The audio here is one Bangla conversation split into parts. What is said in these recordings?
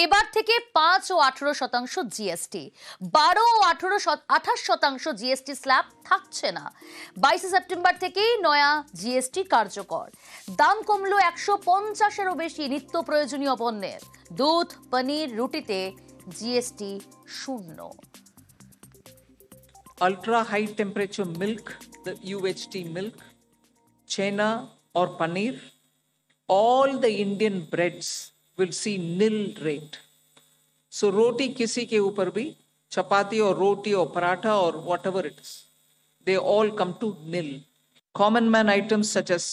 এবার থেকে 5 ও 18% জিএসটি, 12 ও 28% জিএসটি স্ল্যাব থাকছে না। 22 সেপ্টেম্বর থেকেই নয়া জিএসটি কার্যকর। দাম কমলো 150-এরও বেশি নিত্য প্রয়োজনীয় পণ্যের। দুধ, পনির, রুটিতে জিএসটি শূন্য। Ultra high temperature milk, the UHT milk, chena or paneer, all the Indian breads will see nil rate. So roti kisi ke upar bhi, chapati or roti or paratha or whatever it is, they all come to nil. Common man items such as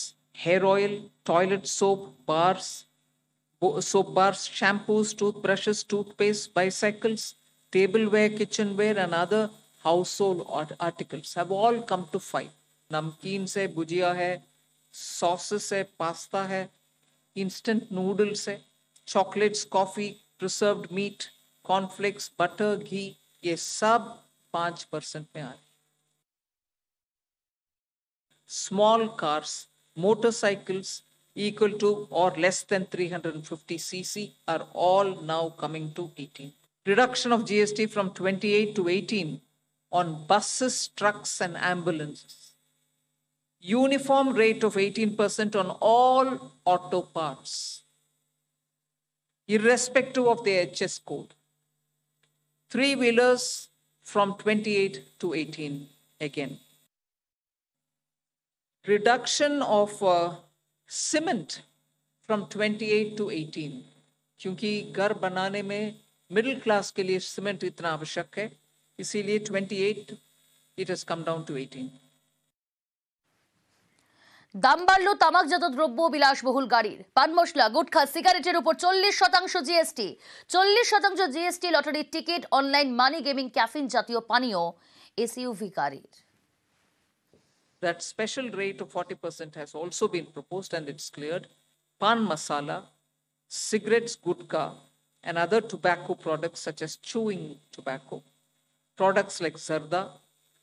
hair oil, toilet soap bars, shampoos, toothbrushes, toothpaste, bicycles, tableware, kitchenware, and other household articles have all come to 5. Namkeen se bhujia hai, sauces hai, pasta hai, instant noodles hai, chocolates, coffee, preserved meat, cornflakes, butter, ghee, ये सब 5% में आ रहे. Small cars, motorcycles equal to or less than 350 cc are all now coming to 18. Reduction of GST from 28 to 18 on buses, trucks, and ambulances. Uniform rate of 18% on all auto parts, irrespective of the HS code. Three-wheelers from 28 to 18 again. Reduction of cement from 28 to 18, क्योंकि घर बनाने में मिडिल क्लास के लिए सीमेंट इतना आवश्यक है, इसीलिए 28 it has come down to 18. দাম বাড়লো তামাকজাত দ্রব্য, বিলাসবহুল গাড়ির। পান মশলা, গুটখা, সিগারেটের উপর 40% জিএসটি, 40% জিএসটি লটারির ticket, online money gaming, caffeine জাতীয় পানীয়, এসইউভি গাড়ির। That special rate of 40% has also been proposed and it's cleared. Pan masala, cigarettes, gutka, and other tobacco products such as chewing tobacco, products like zarda,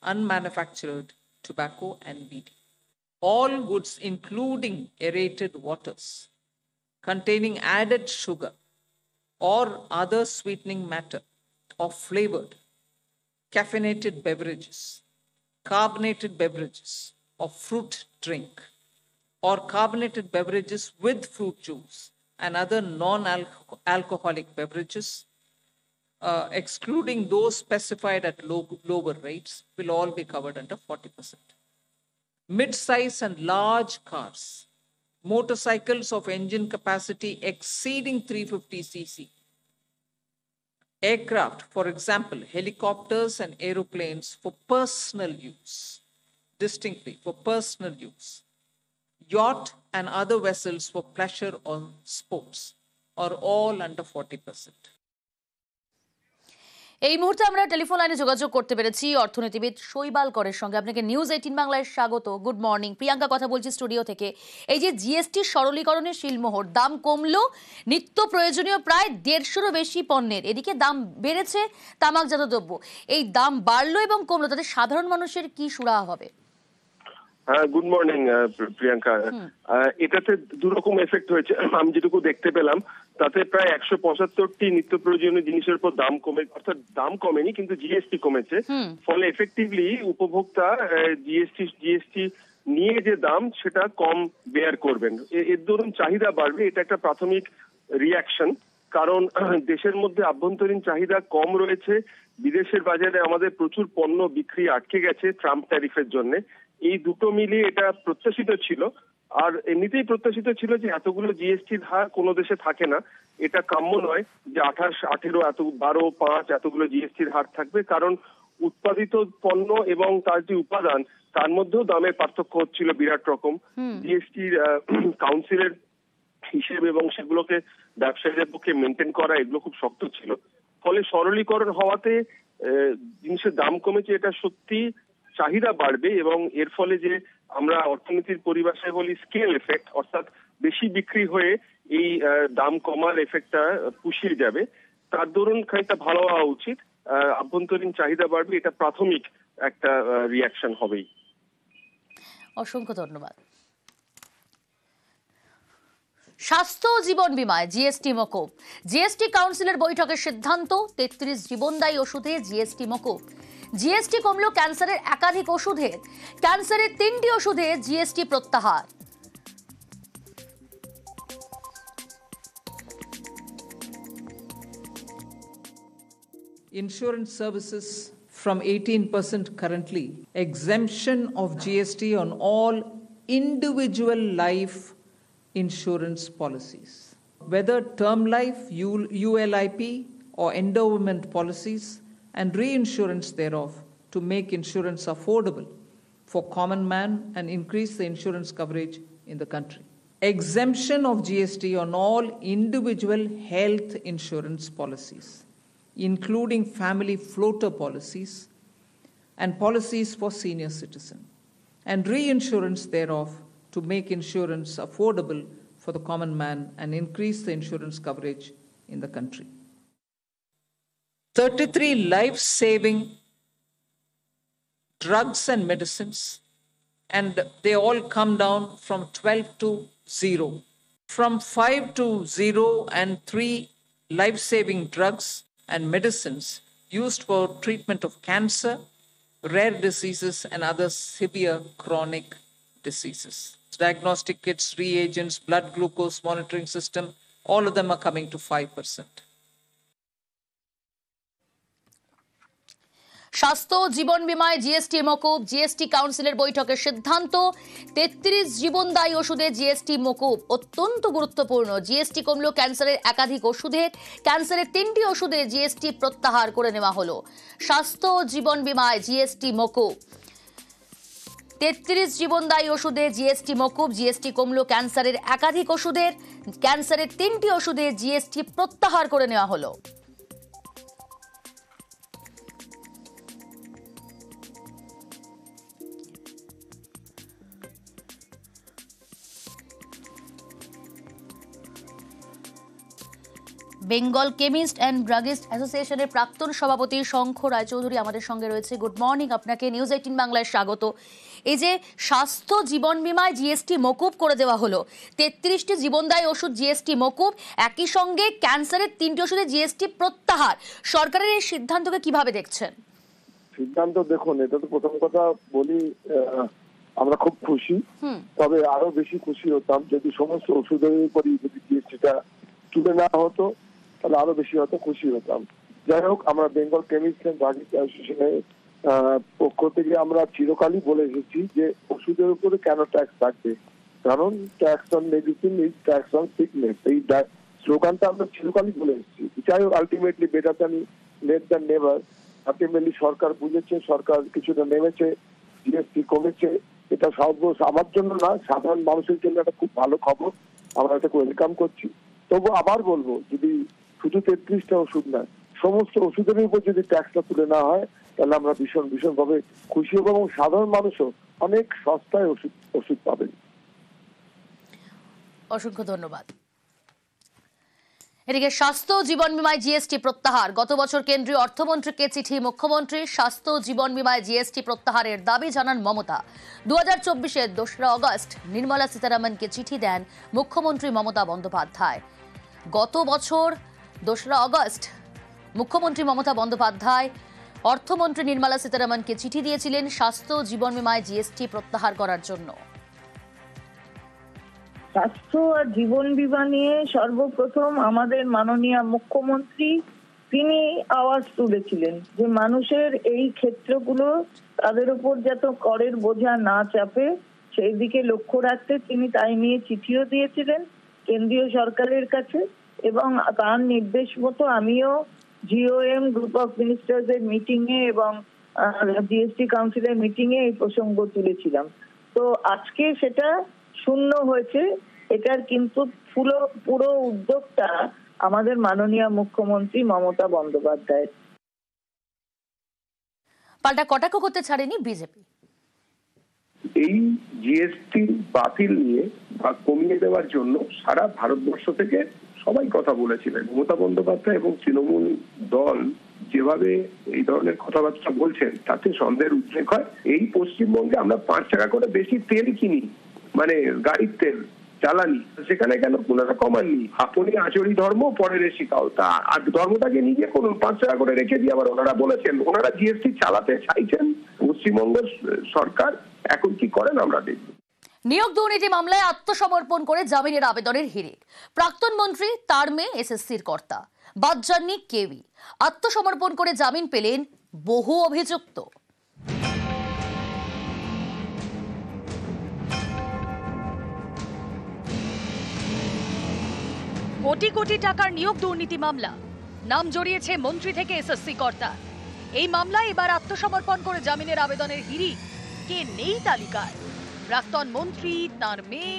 unmanufactured tobacco, and weed. All goods including aerated waters containing added sugar or other sweetening matter or flavored, caffeinated beverages, carbonated beverages or fruit drink, or carbonated beverages with fruit juice and other non-alcoholic beverages, excluding those specified at lower rates, will all be covered under 40%. Mid-size and large cars, motorcycles of engine capacity exceeding 350 cc, aircraft, for example, helicopters and aeroplanes for personal use, distinctly for personal use, yacht and other vessels for pleasure or sports, are all under 40%. এই মুহূর্তে আমরা টেলিফোন লাইনে যোগাযোগ করতে পেরেছি অর্থনীতিবিদ শৈবাল করের সঙ্গে। আপনাকে নিউজ 18 বাংলায় স্বাগত। Good morning. প্রিয়াঙ্কা কথা বলছি স্টুডিও থেকে। এই যে জিএসটি সরলীকরণের শিলমোহর, দাম কমলো নিত্য প্রয়োজনীয় প্রায় 150-রও বেশি পণ্যের, এদিকে দাম বেড়েছে তামাকজাত দ্রব্য। এই দাম বাড়লো এবং কমলো, তাতে সাধারণ মানুষের কি সুরাহা হবে? হ্যাঁ, গুড মর্নিং প্রিয়াঙ্কা। এটাতে দুরকম এফেক্ট হয়েছে। আমি যেটুকু দেখতে পেলাম তাতে প্রায় 175টি নিত্য প্রয়োজনীয় জিনিসের উপর দাম কমে, অর্থাৎ দাম কমেনি কিন্তু জিএসটি কমেছে। ফলে এফেক্টিভলি উপভোক্তা জিএসটি নিয়ে যে দাম সেটা কম বেয়ার করবেন। এর দরুন চাহিদা বাড়বে, এটা একটা প্রাথমিক রিয়াকশন। কারণ দেশের মধ্যে আভ্যন্তরীণ চাহিদা কম রয়েছে, বিদেশের বাজারে আমাদের প্রচুর পণ্য বিক্রি আটকে গেছে ট্রাম্প ট্যারিফের জন্য। এই দুটো মিলিয়ে এটা প্রত্যাশিত ছিল, আর এমনিতেই প্রত্যাশিত ছিল যে এতগুলো জিএসটির হার কোনো দেশে থাকে না। এটা কাম্য নয় যে 28, 18, 12, 5 এতগুলো জিএসটির হার থাকবে, কারণ উৎপাদিত পণ্য এবং তার যে উপাদান তার মধ্যেও দামের পার্থক্য হচ্ছিল বিরাট রকম। জিএসটির কাউন্সিলের হিসেব এবং সেগুলোকে ব্যবসায়ীদের পক্ষে মেনটেন করা এগুলো খুব শক্ত ছিল। ফলে সরলীকরণ হওয়াতে জিনিসের দাম কমেছে, এটা সত্যি চাহিদা বাড়বে এবং এর ফলে যে আমরা অর্থনীতির পরিভাষায় বলি স্কেল এফেক্ট, অর্থাৎ বেশি বিক্রি হয়ে এই দাম কমার এফেক্টটা পুষিয়ে যাবে, তার দরুন খানিকটা ভালো হওয়া উচিত। আভ্যন্তরীণ চাহিদা বাড়বে, এটা প্রাথমিক একটা রিয়াকশন হবেই। অসংখ্য ধন্যবাদ। স্বাস্থ্য ও জীবন বীমায় জিএসটি মকুব। জিএসটি কাউন্সিলের বৈঠকের সিদ্ধান্ত, 33 জীবনদায়ী ওষুধে জিএসটি মকুব। জিএসটি কমলো ক্যান্সারের একাধিক ওষুধের, ক্যান্সারের 3টি ওষুধে জিএসটি প্রত্যাহার। Insurance services from 18% currently, exemption of GST on all individual life insurance policies, whether term life, ULIP, or endowment policies, and reinsurance thereof, to make insurance affordable for common man and increase the insurance coverage in the country. Exemption of GST on all individual health insurance policies, including family floater policies and policies for senior citizens, and reinsurance thereof to make insurance affordable for the common man and increase the insurance coverage in the country. 33 life-saving drugs and medicines, and they all come down from 12 to 0. From 5 to 0 and 3 life-saving drugs and medicines used for treatment of cancer, rare diseases, and other severe chronic diseases. Diagnostic kits, reagents, blood glucose monitoring system, all of them are coming to 5%. স্বাস্থ্য ও জীবন বীমায় জিএসটি মকুব। জিএসটি কাউন্সিলের বৈঠকের সিদ্ধান্ত, 33 জীবনদায়ী ওষুধে জিএসটি মকুব। অত্যন্ত গুরুত্বপূর্ণ, জিএসটি কমলো ক্যান্সারের একাধিক ওষুধের, ক্যান্সারের 3টি ওষুধে জিএসটি প্রত্যাহার করে নেওয়া হলো। স্বাস্থ্য ও জীবন বীমায় জিএসটি মকুব। 33 জীবনদায়ী ওষুধে জিএসটি মকুব। জিএসটি কমলো ক্যান্সারের একাধিক ওষুধের, ক্যান্সারের 3টি ওষুধে জিএসটি প্রত্যাহার করে নেওয়া হলো। বেঙ্গল কেমিস্ট অ্যান্ড ড্রাগিস্ট অ্যাসোসিয়েশনের প্রাক্তন সভাপতি শঙ্খ রায়চৌধুরী আমাদের সঙ্গে রয়েছে। গুড মর্নিং, আপনাকে নিউজ 18 বাংলায় স্বাগত। এই যে স্বাস্থ্য জীবন বীমায় জিএসটি মকুব করে দেওয়া হলো, 33টি জীবনদায়ী ওষুধ জিএসটি মকুব, একই সঙ্গে ক্যান্সারের 3টি ওষুধে জিএসটি প্রত্যাহার, সরকারের এই সিদ্ধান্তকে কিভাবে দেখছেন? সিদ্ধান্ত দেখুন, এটা তো প্রথম কথা বলি, আমরা খুব খুশি, তবে আরো বেশি খুশি হতাম যদি সমস্ত ওষুধের উপরই যদি জিএসটিটা তুলে নেওয়া হতো, তাহলে আরো বেশি হতো, খুশি হতাম। যাই হোক, আমরা বেঙ্গল কেমিস্ট অ্যান্ড ড্রাগিস্ট অ্যাসোসিয়েশনের পক্ষ থেকে আমরা চিরকালই বলে এসেছি যে ওষুধের উপরে কেন ট্যাক্স থাকবে, কারণ tax on medicine is tax on sickness, এই স্লোগানটা আমরা চিরকালই বলে এসেছি। যাই হোক, ultimately better than late than never. Ultimately সরকার বুঝেছে, সরকার কিছুটা নেমেছে, জিএসটি কমেছে। এটা সব আমার জন্য না, সাধারণ মানুষের জন্য একটা খুব ভালো খবর, আমরা এটাকে ওয়েলকাম করছি। তবু আবার বলবো, যদি শুধু 33টা ওষুধ না, সমস্ত ওষুধের উপর যদি ট্যাক্সটা তুলে নেওয়া হয়, তাহলে আমরা ভীষণ ভীষণ ভাবে খুশি হব এবং সাধারণ মানুষও অনেক সস্তায় ওষুধ পাবেন। অসংখ্য ধন্যবাদ। এদিকে স্বাস্থ্য জীবন বীমায় জিএসটি প্রত্যাহার, গত বছর কেন্দ্রীয় অর্থমন্ত্রীকে চিঠি মুখ্যমন্ত্রীর। স্বাস্থ্য জীবন বীমায় জিএসটি প্রত্যাহারের দাবি জানান মমতা। 2024-এর 2রা আগস্ট নির্মলা সীতারামনকে চিঠি দেন মুখ্যমন্ত্রী মমতা বন্দ্যোপাধ্যায়। গত বছর 2রা আগস্ট মুখ্যমন্ত্রী মমতা বন্দ্যোপাধ্যায় অর্থমন্ত্রী নির্মলা সীতারামনকে চিঠি দিয়েছিলেন স্বাস্থ্য জীবন বীমায় জিএসটি প্রত্যাহার করার জন্য। স্বাস্থ্য আর জীবন বীমা নিয়ে সর্বপ্রথম আমাদের মাননীয় মুখ্যমন্ত্রী তিনি আওয়াজ তুলেছিলেন যে মানুষের এই ক্ষেত্রগুলো তাদের উপর যাতে করের বোঝা না চাপে, সেই দিকে লক্ষ্য রাখতে তিনি তাই নিয়ে চিঠিও দিয়েছিলেন কেন্দ্রীয় সরকারের কাছে, এবং তার নির্দেশ মতো আমিও জিওএম গ্রুপ অফ মিনিস্টার্স এর মিটিং এ এবং জিএসটি কাউন্সিলের মিটিং এ এই প্রসঙ্গ তুলেছিলাম। তো আজকে সেটা শূন্য হয়েছে, এটার কিন্তু পুরো উদ্যোগটা আমাদের মাননীয় মুখ্যমন্ত্রী মমতা বন্দ্যোপাধ্যায়। পাল্টা কটাক্ষ করতে ছাড়েনি বিজেপি। এই জিএসটি বাতিল নিয়ে বা কমিয়ে দেওয়ার জন্য সারা ভারতবর্ষ থেকে সবাই কথা বলেছিলেন। মমতা বন্দ্যোপাধ্যায় এবং তৃণমূল দল যেভাবে এই ধরনের কথাবার্তা বলছেন, তাতে সন্দেহের উদ্রেক হয়। এই পশ্চিমবঙ্গে আমরা 5 টাকা করে বেশি তেল কিনি, মানে গাড়ির তেল, জ্বালানি, সেখানে কেন ওনারা কমাননি? আপনি আচরি ধর্ম পরের শিখাও, তা ধর্মটাকে নিজে করুন। 5 টাকা করে রেখে দিয়ে আবার ওনারা বলেছেন ওনারা জিএসটি চালাতে চাইছেন পশ্চিমবঙ্গের সরকার, এখন কি করেন আমরা দেখব। নিয়োগ দুর্নীতি মামলায় আত্মসমর্পণ করে জামিনের আবেদনের হিড়িক। প্রাক্তন মন্ত্রী, তার মেয়ে এসএসসির কর্তা, বাদ যাননি কেউই। আত্মসমর্পণ করে জামিন পেলেন বহু অভিযুক্ত। কোটি কোটি টাকার নিয়োগ দুর্নীতি মামলা, নাম জড়িয়েছে মন্ত্রী থেকে এসএসসি কর্তা। এই মামলায় এবার আত্মসমর্পণ করে জামিনের আবেদনের হিড়িক। কে নেই তালিকায়? প্রাক্তন মন্ত্রী, তার মেয়ে,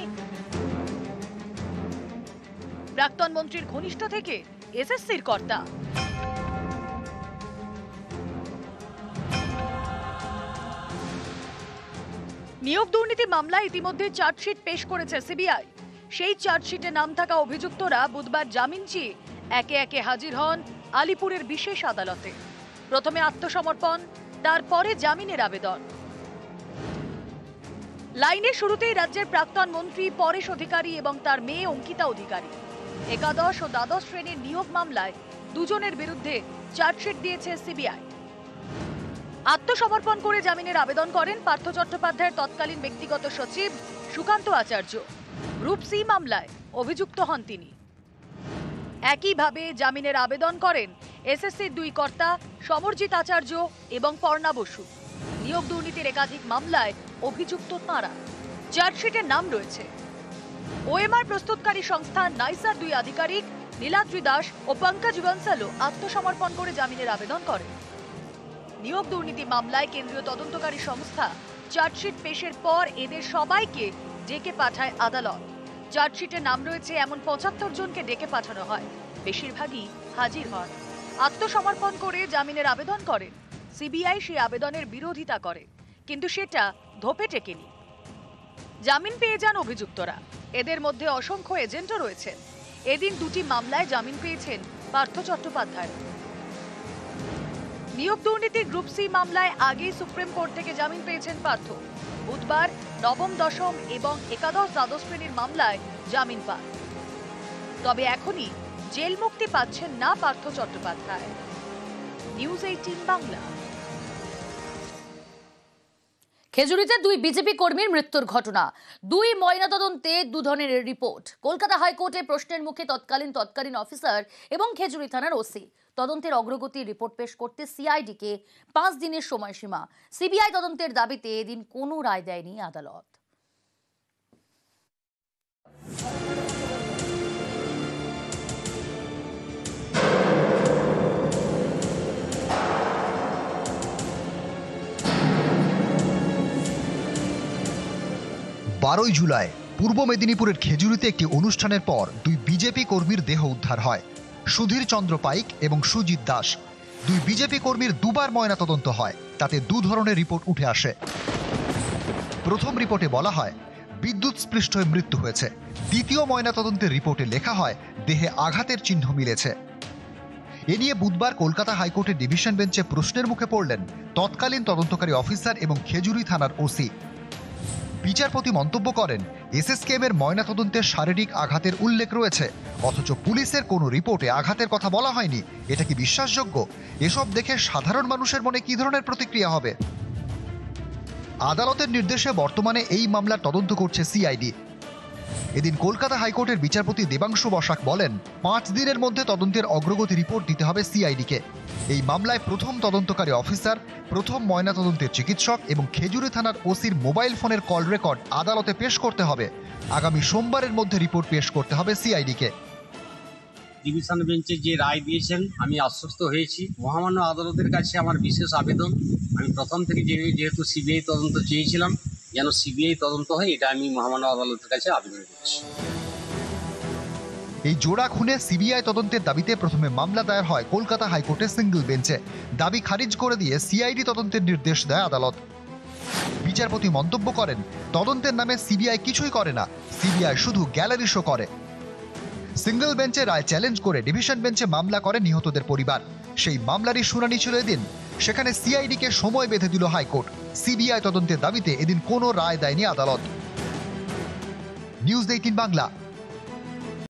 প্রাক্তন মন্ত্রীর ঘনিষ্ঠ থেকে এসএসসির কর্তা। নিয়োগ দুর্নীতি মামলায় ইতিমধ্যে চার্জশিট পেশ করেছে সিবিআই। সেই চার্জশিটে নাম থাকা অভিযুক্তরা বুধবার জামিন চেয়ে একে একে হাজির হন আলিপুরের বিশেষ আদালতে। প্রথমে আত্মসমর্পণ, তারপরে জামিনের আবেদন। লাইনের শুরুতেই রাজ্যের প্রাক্তন মন্ত্রী পরেশ অধিকারী এবং তার মেয়ে অঙ্কিতা অধিকারী। একাদশ ও দ্বাদশ শ্রেণীর নিয়োগ মামলায় দুজনের বিরুদ্ধে চার্জশিট দিয়েছে সিবিআই। আত্মসমর্পণ করে জামিনের আবেদন করেন পার্থ চট্টোপাধ্যায়ের তৎকালীন ব্যক্তিগত সচিব সুকান্ত আচার্য। গ্রুপ সি মামলায় অভিযুক্ত হন তিনি। একইভাবে জামিনের আবেদন করেন এসএসসির 2 কর্তা সমরজিৎ আচার্য এবং পর্ণা বসু। নিয়োগ দুর্নীতির একাধিক মামলায় অভিযুক্ত তাঁরা। চার্জশিটের নাম রয়েছে ওএমআর প্রস্তুতকারী সংস্থা নাইসার 2 আধিকারিক নীলাদ্রি দাস ও পঙ্কজ বনসালও আত্মসমর্পণ করে জামিনের আবেদন করেন। নিয়োগ দুর্নীতি মামলায় কেন্দ্রীয় তদন্তকারী সংস্থা চার্জশিট পেশের পর এদের সবাইকে ডেকে পাঠায় আদালত। চার্জশিটে নাম রয়েছে এমন 75 জনকে ডেকে পাঠানো হয়, বেশিরভাগই হাজির হন। আত্মসমর্পণ করে জামিনের আবেদন করেন। সিবিআই সেই আবেদনের বিরোধিতা করে, কিন্তু সেটা ধোপে টেকেনি। জামিন পেয়ে যান অভিযুক্তরা। এদের মধ্যে অসংখ্য এজেন্টও রয়েছেন। এদিন 2টি মামলায় জামিন পেয়েছেন পার্থ চট্টোপাধ্যায়। নিয়োগ দুর্নীতির গ্রুপ সি মামলায় আগেই সুপ্রিম কোর্ট থেকে জামিন পেয়েছেন পার্থ। বুধবার নবম, দশম এবং একাদশ, দ্বাদশ শ্রেণীর মামলায় জামিন পান। তবে এখনই জেল মুক্তি পাচ্ছেন না পার্থ চট্টোপাধ্যায়। নিউজ 18 বাংলা। খেজুরিতে 2 বিজেপি কর্মীর মৃত্যুর ঘটনা, 2 ময়নাতদন্তে 2 ধরনের রিপোর্ট। কলকাতা হাইকোর্টে প্রশ্নের মুখে তৎকালীন অফিসার এবং খেজুরি থানার ওসি। তদন্তের অগ্রগতির রিপোর্ট পেশ করতে সিআইডিকে 5 দিনের সময়সীমা। সিবিআই তদন্তের দাবিতে এদিন কোনো রায় দেয়নি আদালত। জুলাই পূর্ব মেদিনীপুরের খেজুরিতে একটি অনুষ্ঠানের পর 2 বিজেপি কর্মীর দেহ উদ্ধার হয়। সুধীর চন্দ্র পাইক এবং সুজিত দাস। 2 বিজেপি কর্মীর 2বার ময়নাতদন্ত হয়, তাতে 2 ধরনের রিপোর্ট উঠে আসে। প্রথম রিপোর্টে বলা হয় বিদ্যুৎ স্পৃষ্ট হয়ে মৃত্যু হয়েছে। দ্বিতীয় ময়নাতদন্তের রিপোর্টে লেখা হয় দেহে আঘাতের চিহ্ন মিলেছে। এ নিয়ে বুধবার কলকাতা হাইকোর্টের ডিভিশন বেঞ্চে প্রশ্নের মুখে পড়লেন তৎকালীন তদন্তকারী অফিসার এবং খেজুরি থানার ওসি। বিচারপতি মন্তব্য করেন, এসএসকেএমের ময়নাতদন্তে শারীরিক আঘাতের উল্লেখ রয়েছে, অথচ পুলিশের কোনো রিপোর্টে আঘাতের কথা বলা হয়নি। এটা কি বিশ্বাসযোগ্য? এসব দেখে সাধারণ মানুষের মনে কি ধরনের প্রতিক্রিয়া হবে? আদালতের নির্দেশে বর্তমানে এই মামলার তদন্ত করছে সিআইডি। এদিন কলকাতা হাইকোর্টের বিচারপতি দেবাংশু বসাক বলেন, 5 দিনের মধ্যে তদন্তের অগ্রগতি রিপোর্ট দিতে হবে সিআইডিকে। এই মামলায় প্রথম তদন্তকারী অফিসার, প্রথম ময়নাতদন্তের চিকিৎসক এবং খেজুরি থানার ওসির মোবাইল ফোনের কল রেকর্ড আদালতে পেশ করতে হবে। আগামী সোমবারের মধ্যে রিপোর্ট পেশ করতে হবে সিআইডিকে। ডিভিশন বেঞ্চে যে রায় দিয়েছেন আমি আশ্বস্ত হয়েছি। মহামান্য আদালতের কাছে আমার বিশেষ আবেদন, আমি প্রথম থেকে যেহেতু সিবিআই তদন্ত চেয়েছিলাম, যেন সিবিআই তদন্ত হয়, এটা আমি মহামান্য আদালতের কাছে আবেদন করছি। এই জোড়া খুনে সিবিআই তদন্তের দাবিতে প্রথমে মামলা দায়ের হয় কলকাতা হাইকোর্টের সিঙ্গল বেঞ্চে। দাবি খারিজ করে দিয়ে সিআইডি তদন্তের নির্দেশ দেয় আদালত। বিচারপতি মন্তব্য করেন, তদন্তের নামে সিবিআই কিছুই করে না, সিবিআই শুধু গ্যালারি শো করে। সিঙ্গল বেঞ্চে রায় চ্যালেঞ্জ করে ডিভিশন বেঞ্চে মামলা করে নিহতদের পরিবার। সেই মামলারই শুনানি ছিল এদিন। সেখানে সিআইডিকে সময় বেঁধে দিল হাইকোর্ট। সিবিআই তদন্তের দাবিতে এদিন কোনো রায় দেয়নি আদালত। নিউজ 18 বাংলা।